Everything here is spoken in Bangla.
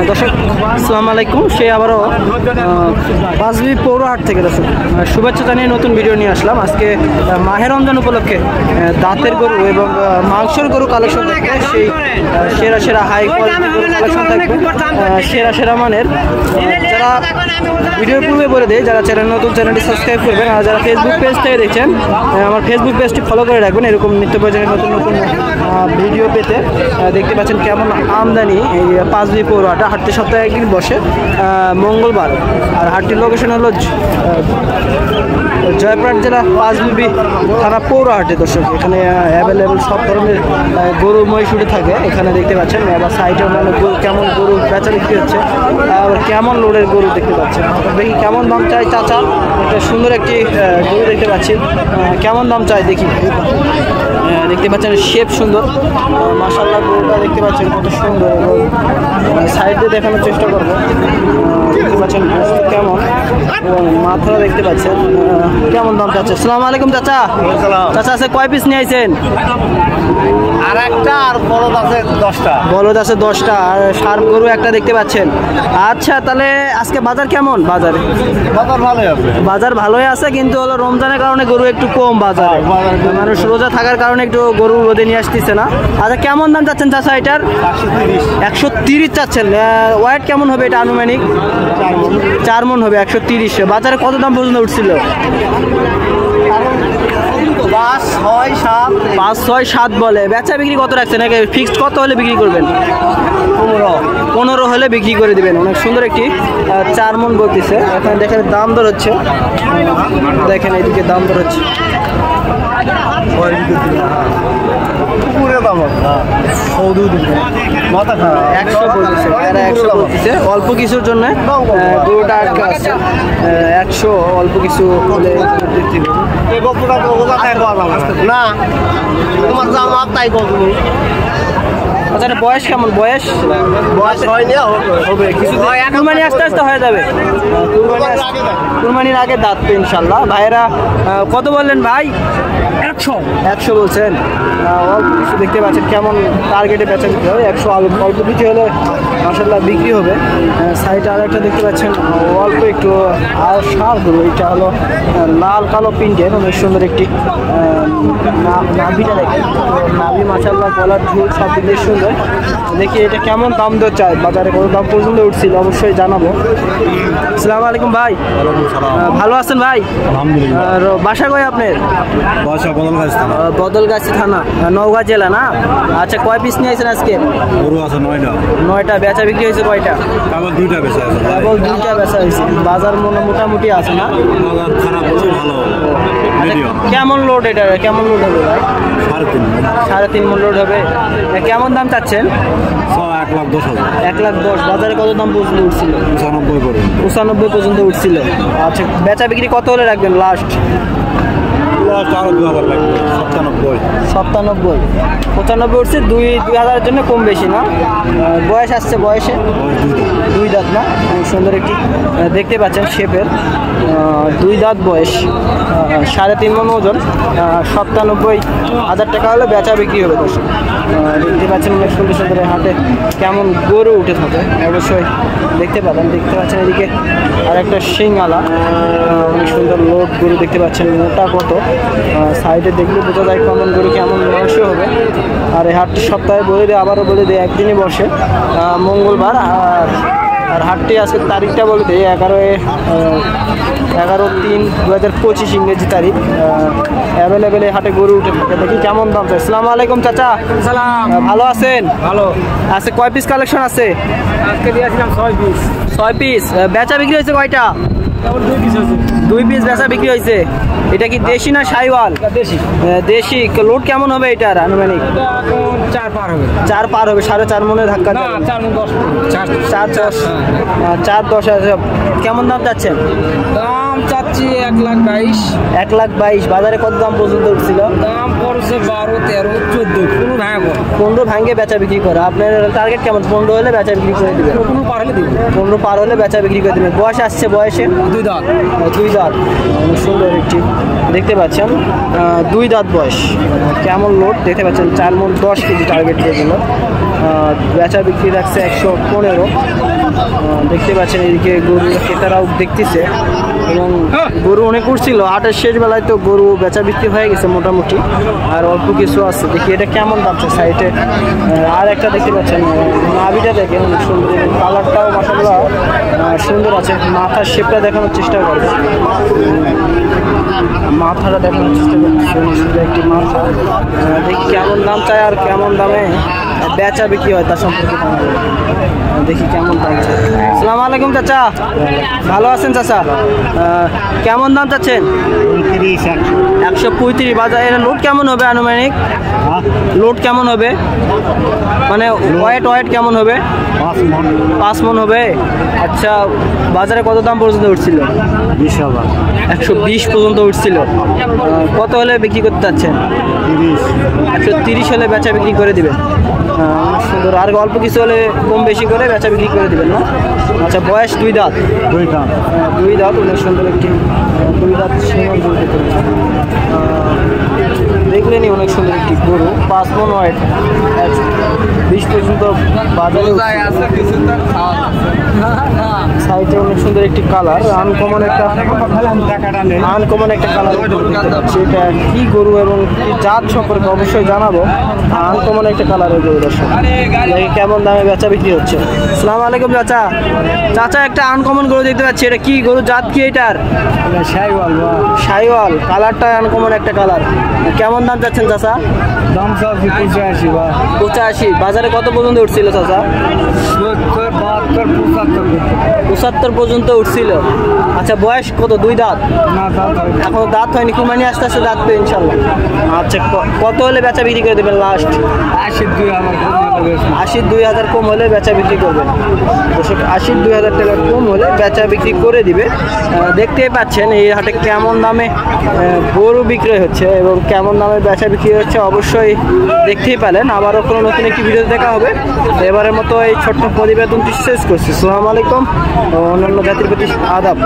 দর্শক আসসালামু আলাইকুম, সে আবারও পাঁচবি পৌরহাট থেকে দর্শক শুভেচ্ছা জানিয়ে নতুন ভিডিও নিয়ে আসলাম। আজকে মাহে রমজান উপলক্ষে দাঁতের গরু এবং মাংসের গরু কালেকশন থাকবে, সেই সেরা সেরা হাই কোয়ালিটি গরু কালেকশন থাকবে, সেরা সেরা মানের। যারা ভিডিওর পূর্বে বলে দেয়, যারা চ্যানেল নতুন চ্যানেলটি সাবস্ক্রাইব করবেন, আর যারা ফেসবুক পেজ থেকে দেখছেন আমার ফেসবুক পেজটি ফলো করে রাখবেন এরকম নিত্য প্রয়োজনীয় নতুন নতুন ভিডিও পেতে। দেখতে পাচ্ছেন কেমন আমদানি এই পাঁচবি পৌরহাট। হাটটি সপ্তাহে একদিন বসে মঙ্গলবার, আর হাটটির লোকেশন হলো জয়পুরহাট জেলা পাঁচবি থানা পৌরহাটে। দর্শক এখানে অ্যাভেলেবেল সব ধরনের গরু মহিষুটে থাকে। এখানে দেখতে পাচ্ছেন আবার সাইডে অন্যান্য গরু, কেমন গরু বেচা বিক্রি হচ্ছে, আবার কেমন লোডের গরু দেখতে পাচ্ছেন। দেখি কেমন দাম চাই চাচা। একটা সুন্দর একটি গরু দেখতে পাচ্ছি, কেমন দাম চাই দেখি। দেখতে পাচ্ছেন শেপ সুন্দর, মাশাআল্লাহ গরুটা দেখতে পাচ্ছেন কত সুন্দর। সাইড দিয়ে দেখানোর চেষ্টা করবো। দেখতে পাচ্ছেন কেমন, এবং মাথাটা দেখতে পাচ্ছেন কেমন দাম চাচ্ছে। আসসালামু আলাইকুম চাচা। চাচা আছে কয় পিস নিয়ে আইছেন? আর একটা, আর বলদ আছে 10টা। বলদ আছে 10টা, আর ষাঁড় গরু একটা দেখতে পাচ্ছেন। আচ্ছা, তাহলে আজকে বাজার কেমন? বাজার ভালোই আছে। বাজার ভালোই আছে, কিন্তু হলো রমজানের কারণে গরু একটু কম বাজারে। মানুষ রোজা থাকার কারণে একটু গরু রোদে নিয়ে আসতেছে না। আচ্ছা, কেমন দাম চাচ্ছেন চাচা এটার? 130 চাচ্ছেন। ওয়েট কেমন হবে এটা আনুমানিক? 4 মণ হবে। 130। বাজারে কত দাম পর্যন্ত উঠছিল? 5, 6, 7। 5, 6, 7 বলে। বেচা বিক্রি কত রাখছেন? ফিক্সড কত হলে বিক্রি করবেন? 15 হলে বিক্রি করে দিবেন। অনেক সুন্দর একটি 4 মণ বলতেছে। এখানে দেখেন দাম দর হচ্ছে, দেখেন এদিকে দাম দর হচ্ছে। অল্প কিছুর জন্য গরুটা আটকে আসছে। 100 অল্প কিছু হলে না, তোমার জামা তাই করবো। আচ্ছা, বয়স কেমন? বয়স হয়নি, হবে কিছু, কুরবানি আস্তে আস্তে হয়ে যাবে। কুরবানির আগে দাঁত তো ইনশাল্লাহ। ভাইয়েরা কত বললেন ভাই? 100 বলছেন। অল্প কিছু দেখতে পাচ্ছেন কেমন টার্গেটে বেচা বিক্রি হবে। 100 অল্প কিছু হলে মাশাআল্লাহ বিক্রি হবে। সাইডে আর একটা দেখতে পাচ্ছেন অল্প একটু আর ষাঁড় গরু। এটা হলো লাল কালো প্রিন্টের, অনেক সুন্দর একটি নাভিটা দেখেন। নাভি মাশাআল্লাহ, গলার ঝুল সব দিক দিয়ে সুন্দর। দেখি এটা কেমন দাম দর চাই, বাজারে কত দাম পর্যন্ত উঠছিল অবশ্যই জানাবো। আসসালামু আলাইকুম ভাই। ভালো আছেন ভাই? আলহামদুলিল্লাহ। বাসা কই আপনার? বাসা বদলগাছি থানা, নওগাঁ জেলা না? আচ্ছা, কয় পিস নিয়েছেন আজকে? গরু আছে 9টা। 9টা। বেচা বিক্রি হয়েছে কয়টা? আবার 2টা বেচা আছে। কেবল 2টা বেচা হয়েছে। বাজার মোটামুটি আছে না? বাজার খারাপ হচ্ছে, ভালো মিডিয়াম। কেমন লোড এটা? কেমন লোড হবে ভাই? 3.5 3.5 মণ লোড হবে। কেমন দাম চাচ্ছেন? 1,10,000। 1,10,000। বাজারে কত দাম পর্যন্ত উঠছিল? 95 পর্যন্ত উঠছিল। আচ্ছা, বেচা বিক্রি কত হলে রাখবেন লাস্ট? আরো 2,000 লাগবে। 97। 95 উঠছে। 2,000-এর জন্য কম বেশি না? বয়স আসছে? বয়সে 2 দাঁত না? সুন্দর একটি দেখতে পাচ্ছেন শেপের 2 দাঁত বয়স। 3.5 মণ ওজন। 97,000 টাকা হলে বেচা বিক্রি হবে। দর্শক দেখতে পাচ্ছেন অনেক সুন্দর সুন্দর হাটে কেমন গরু উঠে থাকে, অবশ্যই দেখতে পাবেন। দেখতে পাচ্ছেন এদিকে আর একটা শিংওয়ালা অনেক সুন্দর লোড গরু দেখতে পাচ্ছেন। মোটা কত, সাইডে দেখলে বোঝা যায় কেমন গরু কেমন মাংস হবে। আর এই হাটটি সপ্তাহে বলে দেয়, আবারও বলে দেয় একদিনই বসে মঙ্গলবার। আর হাটটি আজকের তারিখটা বলে দেয় 11/3/2025 ইংরেজি তারিখ। অ্যাভেলেবেল এই হাটে গরু উঠে থাকে। দেখি কেমন দাম চাই। আসসালামু আলাইকুম চাচা। ভালো আছেন? ভালো আছে। কয় পিস কালেকশন আছে? আজকে দিয়েছিলাম 6 পিস। 6 পিস। বেচা বিক্রি হয়েছে কয়টা? 2 পিস বেচা বিক্রি হয়েছে। এটা কি দেশি না শাইওয়াল? দেশি। লোড কেমন হবে এটার আনুমানিক? 4 পার হবে। 4 পার হবে। 4.5 মণের ধাক্কা? 4-10। আছে। কেমন দাম চাচ্ছেন? দাম চাচ্ছি 1,22,000। 1,22,000। বাজারে কত দাম পর্যন্ত উঠছিল? দাম পড়ছে 12, 13, 14। 15 ভাঙে বেচা বিক্রি করে। আপনার টার্গেট কেমন? 15 হলে বেচা বিক্রি করে দেবেন? 15 পার হলে দিব। 15 পার হলে বেচা বিক্রি করে দেবেন। বয়স আসছে? বয়সে 2 দাঁত। 2 দাঁত। অনেক সুন্দর একটি দেখতে পাচ্ছেন 2 দাঁত বয়স। কেমন লোড দেখতে পাচ্ছেন। 4 মণ 10 কেজি টার্গেট দিয়ে দিল। বেচা বিক্রি রাখছে 115। দেখতে পাচ্ছেন এদিকে গরু ক্রেতারাও দেখতেছে এবং গরু অনেক উঠছিল। হাটের শেষ বেলায় তো গরু বেচা বিক্রি হয়ে গেছে মোটামুটি, আর অল্প কিছু আছে। দেখি এটা কেমন দামছে সাইডে। আর একটা দেখতে পাচ্ছেন নাভিটা দেখে অনেক সুন্দর, কালারটাও মাশাআল্লাহ সুন্দর আছে। মাথার শেপটা দেখানোর চেষ্টা করবে, মাথাটা দেখানোর চেষ্টা করছে, সুন্দর একটি মাথা। দেখি কেমন দাম চায় আর কেমন দামে বেচা বিক্রি হয় তার সম্পর্কে দেখি কেমন দাম চায়। আসসালামু আলাইকুম চাচা, ভালো আছেন চাচা? কেমন দাম চাচ্ছেন? 135। বাজার এর লোড কেমন হবে আনুমানিক? লোড কেমন হবে, মানে ওয়েট কেমন হবে? 5 মন হবে। আচ্ছা, বাজারে কত দাম পর্যন্ত উঠছিল? 120 পর্যন্ত উঠছিল। কত হলে বিক্রি করতে চাচ্ছেন? 130 হলে বেচা বিক্রি করে দিবেন। সুন্দর, আর অল্প কিছু হলে কম বেশি করে বেচা বিক্রি করে দিবেন না? আচ্ছা, বয়স 2 দাঁত? 2 দাঁত। অনেক সুন্দর একটি 2 দাঁত দেখলেনি, অনেক সুন্দর একটি গরু। 5 মন ওয়েট, 20 পর্যন্ত বাজারে। সাইডে অনেক সুন্দর একটি কালার, আনকমন একটা কালার। সেটা কি গরু এবং কি জাত সম্পর্কে অবশ্যই জানাবো। আনকমন একটা কালারের গরু দর্শক, কেমন দামে বেচা বিক্রি হচ্ছে। আসসালামু আলাইকুম চাচা। চাচা, একটা আনকমন গরু দেখতে পাচ্ছি, এটা কি গরু, জাত কি এটার? শাহিওয়াল। কালারটা আনকমন একটা কালার। কেমন দাম চাচ্ছেন চাচা? দাম 85। বাজারে কত পর্যন্ত উঠছিল চাচা? 75 পর্যন্ত উঠছিল। আচ্ছা, বয়স কত? 2 দাঁত? এখন দাঁত হয়নি, কুরবানি আসতে আসতে দাঁত তো ইনশাল্লাহ। আচ্ছা, কত হলে বেচা বিক্রি করে দেবেন লাস্ট? 82,000 কম হলে বেচা বিক্রি করবেন। 82,000 টাকা কম হলে বেচা বিক্রি করে দিবে। দেখতেই পাচ্ছেন এই হাটে কেমন দামে গরু বিক্রয় হচ্ছে এবং কেমন দামে বেচা বিক্রি হচ্ছে অবশ্যই দেখতেই পেলেন। আবারও কোনো নতুন একটি ভিডিও দেখা হবে। এবারের মতো এই ছোট্ট প্রতিবেদনটি শেষ করছি। আসসালামু আলাইকুম, অন্যান্য জাতির প্রতি আদাব।